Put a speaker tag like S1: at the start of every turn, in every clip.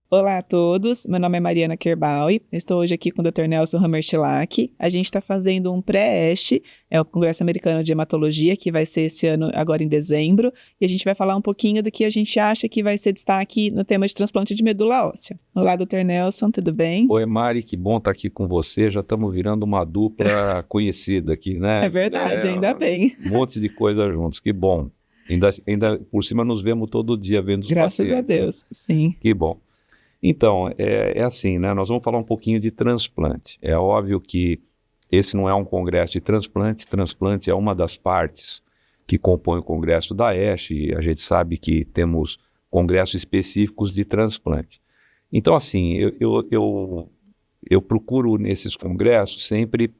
S1: Olá a todos, meu nome é Mariana Kerbaui, estou hoje aqui com o Dr. Nelson Hammerschlag. A gente está fazendo um pré-ESH, é o Congresso Americano de Hematologia, que vai ser esse ano, agora em dezembro, e a gente vai falar um pouquinho do que a gente acha que vai ser destaque no tema de transplante de medula óssea. Olá, Dr. Nelson, tudo bem?
S2: Oi, Mari, que bom estar aqui com você. Já estamos virando uma dupla conhecida aqui,
S1: É
S2: né?
S1: verdade, ainda bem.
S2: Um monte de coisa juntos, que bom. Ainda por cima nos vemos todo dia vendo os
S1: Graças a
S2: pacientes, né?
S1: Deus, sim.
S2: Que bom. Então, é assim, né? Nós vamos falar um pouquinho de transplante. É óbvio que esse não é um congresso de transplante. Transplante é uma das partes que compõe o congresso da ESH, e a gente sabe que temos congressos específicos de transplante. Então, assim, eu procuro nesses congressos sempre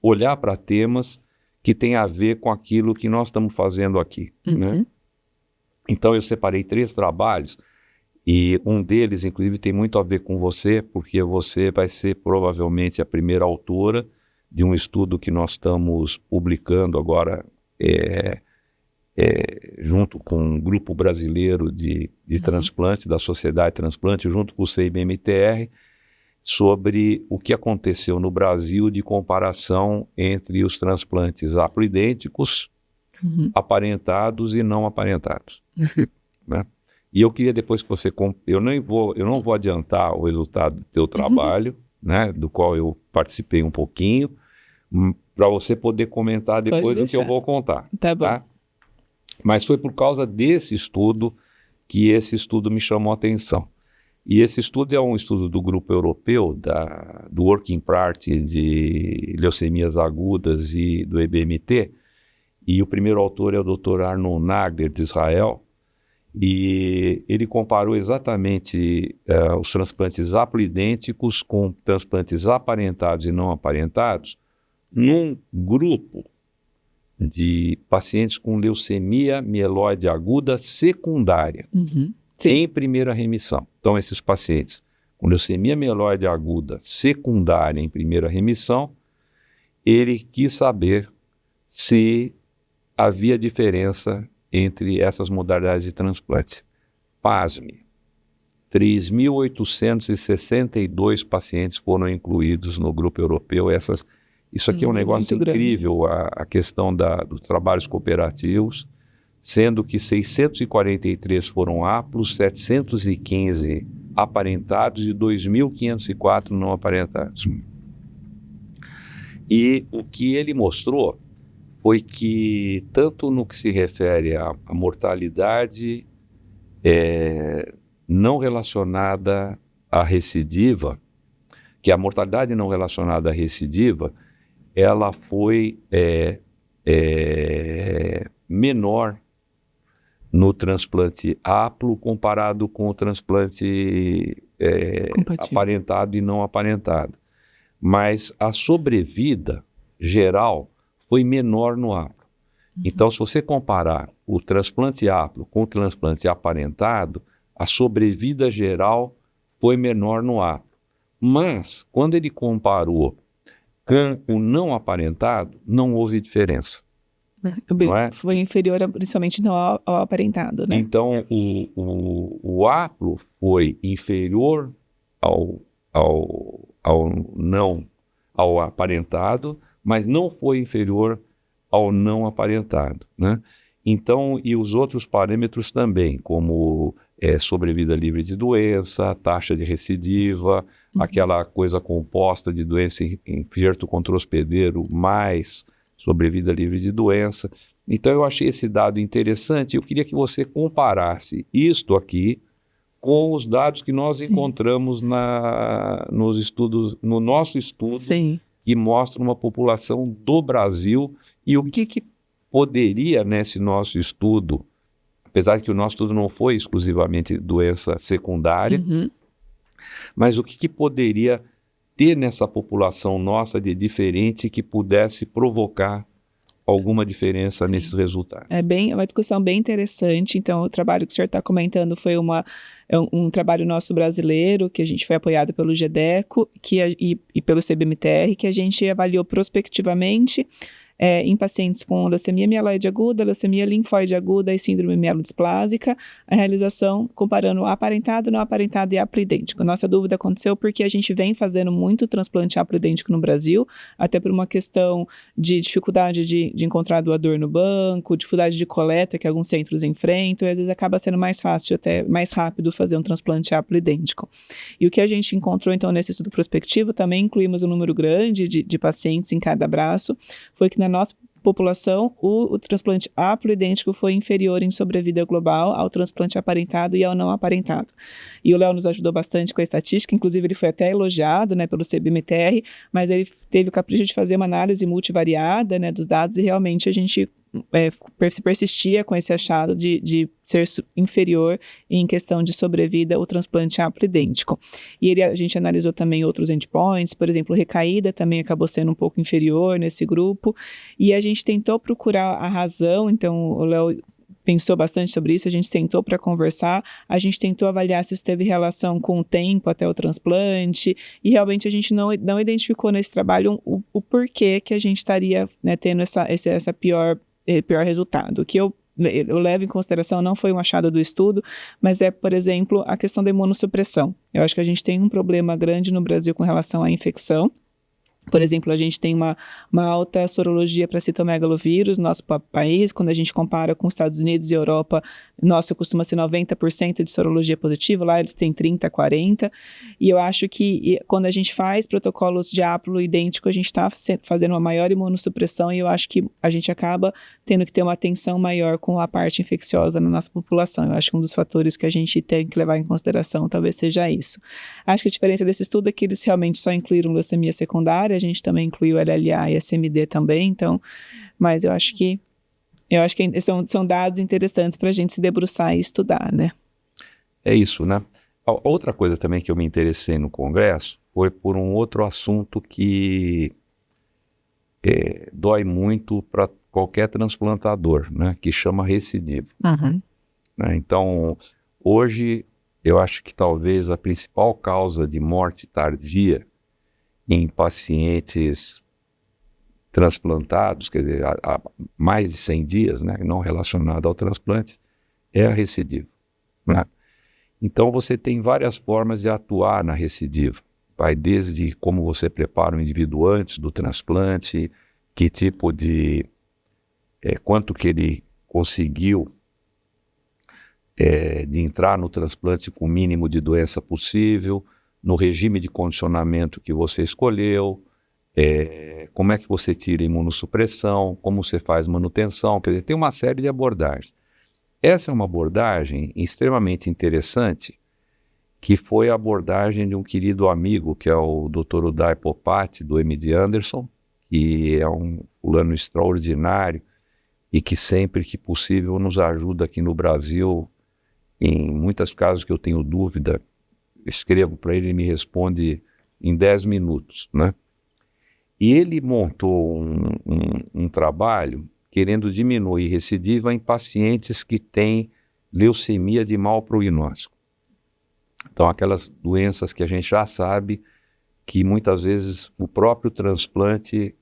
S2: olhar para temas que têm a ver com aquilo que nós estamos fazendo aqui, né? Então eu separei 3 trabalhos e um deles, inclusive, tem muito a ver com você, porque você vai ser provavelmente a primeira autora de um estudo que nós estamos publicando agora junto com um grupo brasileiro de transplante, da Sociedade de Transplante, junto com o CIBMTR, sobre o que aconteceu no Brasil de comparação entre os transplantes haploidênticos, aparentados e não aparentados, né? E eu queria depois que você... Eu não vou adiantar o resultado do teu trabalho, né, do qual eu participei um pouquinho, para você poder comentar depois do que eu vou contar.
S1: Tá bom.
S2: Tá? Mas foi por causa desse estudo que esse estudo me chamou a atenção. E esse estudo é um estudo do grupo europeu, do Working Party de leucemias agudas e do EBMT, e o primeiro autor é o Dr. Arnon Nagler, de Israel, e ele comparou exatamente os transplantes haploidênticos com transplantes aparentados e não aparentados num grupo de pacientes com leucemia mieloide aguda secundária, em primeira remissão. Então, esses pacientes com leucemia mieloide aguda secundária em primeira remissão, ele quis saber se havia diferença entre essas modalidades de transplante. Pasme, 3.862 pacientes foram incluídos no grupo europeu. Isso aqui é um negócio incrível, a questão dos trabalhos cooperativos, sendo que 643 foram haplos, 715 aparentados e 2.504 não aparentados. E o que ele mostrou foi que, tanto no que se refere à mortalidade não relacionada à recidiva, que a mortalidade não relacionada à recidiva, ela foi menor no transplante haplo comparado com o transplante aparentado e não aparentado. Mas a sobrevida geral foi menor no haplo. Então, se você comparar o transplante haplo com o transplante aparentado, a sobrevida geral foi menor no haplo. Mas, quando ele comparou com o não aparentado, não houve diferença. Não é?
S1: Foi inferior, principalmente ao aparentado, né?
S2: Então, o haplo foi inferior ao aparentado, mas não foi inferior ao não aparentado, né? Então, e os outros parâmetros também, como sobrevida livre de doença, taxa de recidiva, aquela coisa composta de doença enxerto contra hospedeiro mais sobrevida livre de doença. Então, eu achei esse dado interessante e eu queria que você comparasse isto aqui com os dados que nós encontramos nos estudos, no nosso estudo, que mostra uma população do Brasil e o que poderia, nesse nosso estudo, apesar de que o nosso estudo não foi exclusivamente doença secundária, mas o que poderia ter nessa população nossa de diferente que pudesse provocar alguma diferença nesses resultados.
S1: É uma discussão bem interessante. Então, o trabalho que o senhor está comentando foi um trabalho nosso brasileiro, que a gente foi apoiado pelo GEDECO e pelo CBMTR, que a gente avaliou prospectivamente em pacientes com leucemia mieloide aguda, leucemia linfóide aguda e síndrome mielodisplásica, a realização comparando aparentado, não aparentado e haploidêntico. Nossa dúvida aconteceu porque a gente vem fazendo muito transplante haploidêntico no Brasil, até por uma questão de dificuldade de encontrar doador no banco, dificuldade de coleta que alguns centros enfrentam, e às vezes acaba sendo mais fácil, até mais rápido fazer um transplante haploidêntico. E o que a gente encontrou, então, nesse estudo prospectivo, também incluímos um número grande de pacientes em cada braço, foi que na nossa população, o transplante haploidêntico foi inferior em sobrevida global ao transplante aparentado e ao não aparentado. E o Léo nos ajudou bastante com a estatística, inclusive ele foi até elogiado, né, pelo CBMTR, mas ele teve o capricho de fazer uma análise multivariada, né, dos dados, e realmente a gente persistia com esse achado de ser inferior em questão de sobrevida o transplante haploidêntico. E a gente analisou também outros endpoints, por exemplo, recaída também acabou sendo um pouco inferior nesse grupo, e a gente tentou procurar a razão, então o Léo pensou bastante sobre isso, a gente sentou para conversar, a gente tentou avaliar se isso teve relação com o tempo até o transplante, e realmente a gente não identificou nesse trabalho o porquê que a gente estaria, né, tendo essa pior resultado. O que eu levo em consideração não foi um achado do estudo, mas é, por exemplo, a questão da imunossupressão. Eu acho que a gente tem um problema grande no Brasil com relação à infecção. Por exemplo, a gente tem uma alta sorologia para citomegalovírus no nosso país. Quando a gente compara com os Estados Unidos e Europa, nossa costuma ser 90% de sorologia positiva, lá eles têm 30%, 40%. E eu acho que quando a gente faz protocolos de haplo idêntico, a gente está fazendo uma maior imunossupressão, e eu acho que a gente acaba tendo que ter uma atenção maior com a parte infecciosa na nossa população. Eu acho que um dos fatores que a gente tem que levar em consideração talvez seja isso. Acho que a diferença desse estudo é que eles realmente só incluíram leucemia secundária, a gente também incluiu LLA e SMD também, então, mas eu acho que são dados interessantes para a gente se debruçar e estudar, né?
S2: É isso, né? Outra coisa também que eu me interessei no congresso foi por um outro assunto que dói muito para qualquer transplantador, né? Que chama recidiva.
S1: Uhum.
S2: Né? Então, hoje, eu acho que talvez a principal causa de morte tardia em pacientes transplantados, quer dizer, há mais de 100 dias, né, não relacionado ao transplante, é a recidiva. Né? Então, você tem várias formas de atuar na recidiva. Vai desde como você prepara o indivíduo antes do transplante, que tipo de... quanto que ele conseguiu de entrar no transplante com o mínimo de doença possível, no regime de condicionamento que você escolheu, como é que você tira imunossupressão, como você faz manutenção, quer dizer, tem uma série de abordagens. Essa é uma abordagem extremamente interessante, que foi a abordagem de um querido amigo, que é o Dr. Uday Popati, do MD Anderson, que é um fulano extraordinário e que sempre que possível nos ajuda aqui no Brasil, em muitos casos que eu tenho dúvida, escrevo para ele e me responde em 10 minutos, né? E ele montou um trabalho querendo diminuir recidiva em pacientes que têm leucemia de mau prognóstico. Então, aquelas doenças que a gente já sabe que muitas vezes o próprio transplante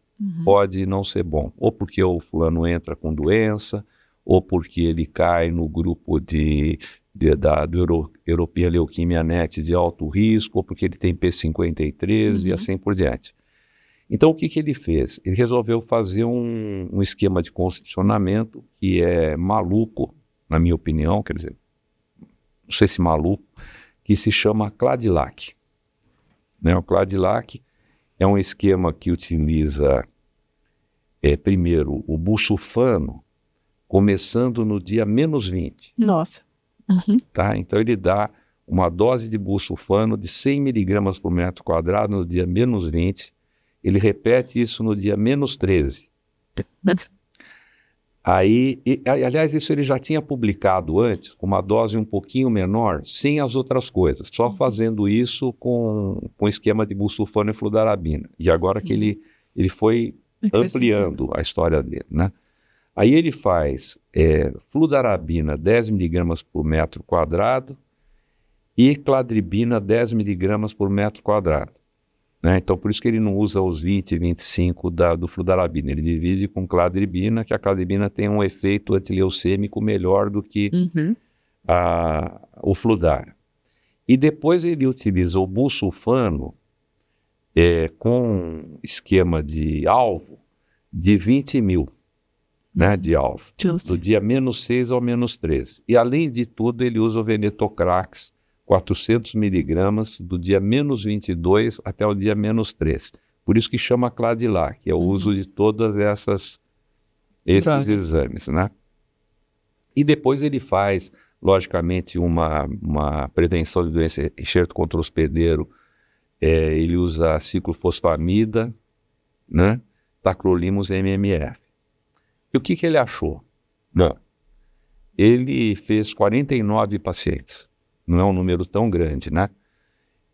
S2: pode não ser bom, ou porque o fulano entra com doença, ou porque ele cai no grupo do European Leukemia Net de alto risco, ou porque ele tem P53 e assim por diante. Então, o que ele fez? Ele resolveu fazer um esquema de condicionamento que é maluco, na minha opinião, quer dizer, não sei se maluco, que se chama Cladilac. Né? O Cladilac é um esquema que utiliza, primeiro, o busulfano, começando no dia menos 20.
S1: Nossa.
S2: Tá? Então ele dá uma dose de busulfano de 100 miligramas por metro quadrado no dia menos 20, ele repete isso no dia menos 13. Aliás, isso ele já tinha publicado antes, com uma dose um pouquinho menor, sem as outras coisas, só fazendo isso com esquema de busulfano e fludarabina. E agora que ele foi ampliando a história dele, né? Aí ele faz fludarabina 10 miligramas por metro quadrado e cladribina 10 miligramas por metro quadrado. né? Então, por isso que ele não usa os 20 e 25 do fludarabina. Ele divide com cladribina, que a cladribina tem um efeito antileucêmico melhor do que o fludar. E depois ele utiliza o busulfano com esquema de alvo de 20 mil, né, de alvo, do dia -6 ao -13. E além de tudo, ele usa o venetoclax, 400 miligramas, do dia -22 até o dia -3. Por isso que chama Cladilac, que é o uso de todas esses exames, né? E depois ele faz, logicamente, uma prevenção de doença, enxerto contra o hospedeiro. Ele usa ciclofosfamida, né? Tacrolimus MMF. E o que ele achou? Não. Ele fez 49 pacientes. Não é um número tão grande, né?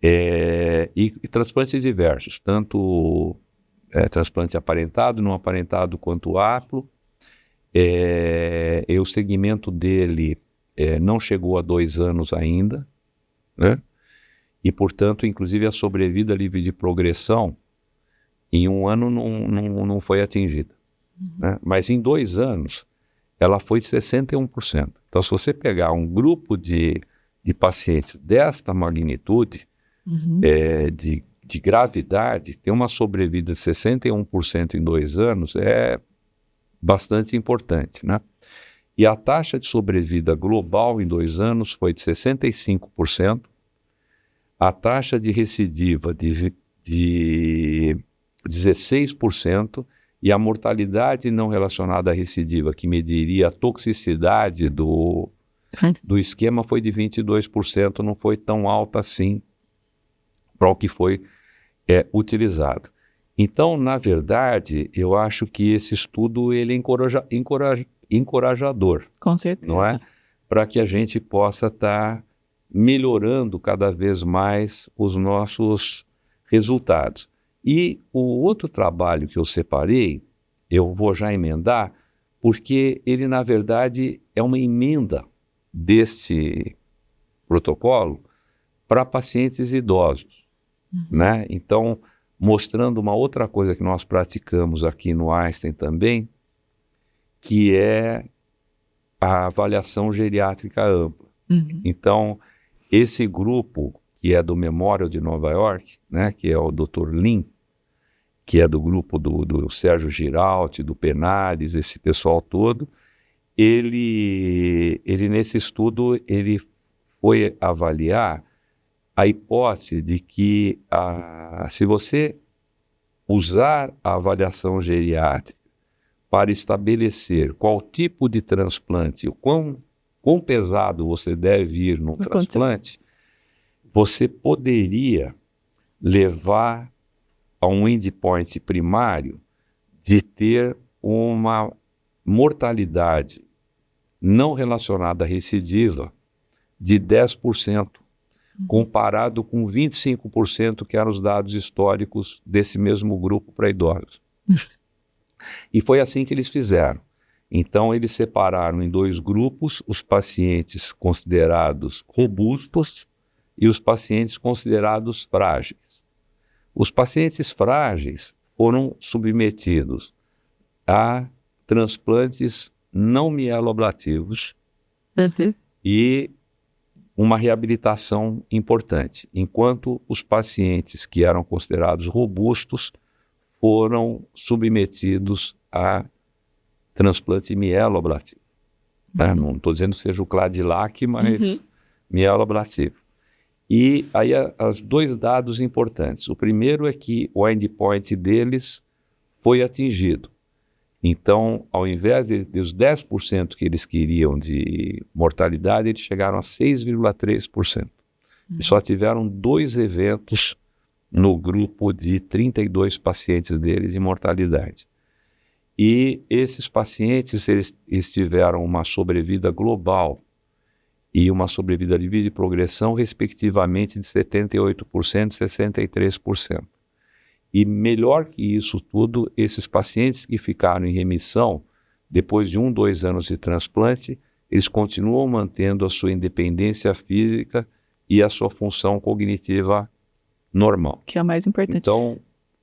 S2: E transplantes diversos, tanto transplante aparentado, não aparentado, quanto aplo. E o segmento dele não chegou a 2 anos ainda, né? E, portanto, inclusive a sobrevida livre de progressão em 1 ano não foi atingida. Né? Mas em 2 anos ela foi de 61%. Então, se você pegar um grupo de pacientes desta magnitude, de gravidade, ter uma sobrevida de 61% em 2 anos é bastante importante, né? E a taxa de sobrevida global em 2 anos foi de 65%, a taxa de recidiva de 16%, e a mortalidade não relacionada à recidiva, que mediria a toxicidade do esquema, foi de 22%, não foi tão alta assim para o que foi utilizado. Então, na verdade, eu acho que esse estudo ele é encorajador.
S1: Com certeza.
S2: Não é? Para que a gente possa estar melhorando cada vez mais os nossos resultados. E o outro trabalho que eu separei, eu vou já emendar, porque ele, na verdade, é uma emenda deste protocolo para pacientes idosos, né? Então, mostrando uma outra coisa que nós praticamos aqui no Einstein também, que é a avaliação geriátrica ampla. Então, esse grupo, que é do Memorial de Nova York, né, que é o Dr. Lin, que é do grupo do Sérgio Giralt, do Penares, esse pessoal todo, ele nesse estudo, ele foi avaliar a hipótese de que se você usar a avaliação geriátrica para estabelecer qual tipo de transplante, o quão pesado você deve ir num transplante, você poderia levar a um endpoint primário de ter uma mortalidade não relacionada à recidiva de 10%, comparado com 25% que eram os dados históricos desse mesmo grupo para idosos. E foi assim que eles fizeram. Então, eles separaram em 2 grupos os pacientes considerados robustos e os pacientes considerados frágeis. Os pacientes frágeis foram submetidos a transplantes não mieloablativos e uma reabilitação importante, enquanto os pacientes que eram considerados robustos foram submetidos a transplante mieloablativo. Não estou dizendo que seja o Cladilac, mas mieloablativo. E aí os 2 dados importantes. O primeiro é que o endpoint deles foi atingido. Então, ao invés dos 10% que eles queriam de mortalidade, eles chegaram a 6,3%. E só tiveram 2 eventos no grupo de 32 pacientes deles de mortalidade. E esses pacientes, eles tiveram uma sobrevida global e uma sobrevida livre de progressão, respectivamente, de 78% e 63%. E melhor que isso tudo, esses pacientes que ficaram em remissão, depois de 1, 2 anos de transplante, eles continuam mantendo a sua independência física e a sua função cognitiva normal.
S1: Que é o mais importante.
S2: Então,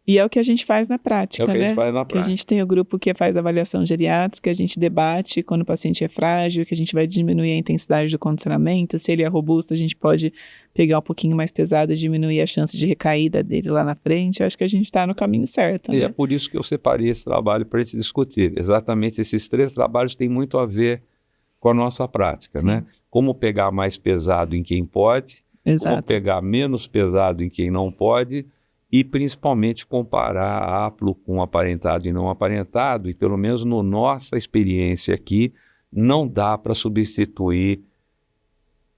S1: E é o que a gente faz na prática,
S2: é o que a
S1: né?
S2: gente faz na
S1: Que a
S2: prática.
S1: gente tem o grupo que faz avaliação geriátrica, a gente debate quando o paciente é frágil, que a gente vai diminuir a intensidade do condicionamento. Se ele é robusto, a gente pode pegar um pouquinho mais pesado e diminuir a chance de recaída dele lá na frente. Eu acho que a gente está no caminho certo,
S2: E
S1: né?
S2: é por isso que eu separei esse trabalho para gente discutir. Exatamente esses 3 trabalhos têm muito a ver com a nossa prática,
S1: Sim.
S2: né? Como pegar mais pesado em quem pode, como
S1: Exato.
S2: pegar menos pesado em quem não pode e principalmente comparar aplo com aparentado e não aparentado, e pelo menos na nossa experiência aqui, não dá para substituir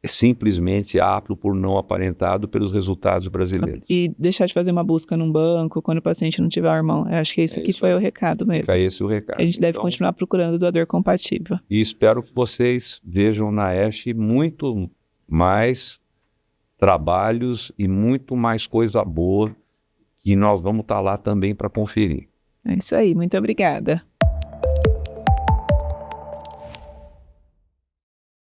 S2: simplesmente aplo por não aparentado pelos resultados brasileiros.
S1: E deixar de fazer uma busca num banco quando o paciente não tiver hormônio. Eu acho que isso
S2: É
S1: aqui
S2: isso
S1: foi
S2: aí.
S1: o recado mesmo.
S2: Fica esse o recado.
S1: A gente deve
S2: Então,
S1: continuar procurando doador compatível.
S2: e espero que vocês vejam na ASH muito mais trabalhos e muito mais coisa boa que nós vamos estar lá também para conferir.
S1: É isso aí. Muito obrigada.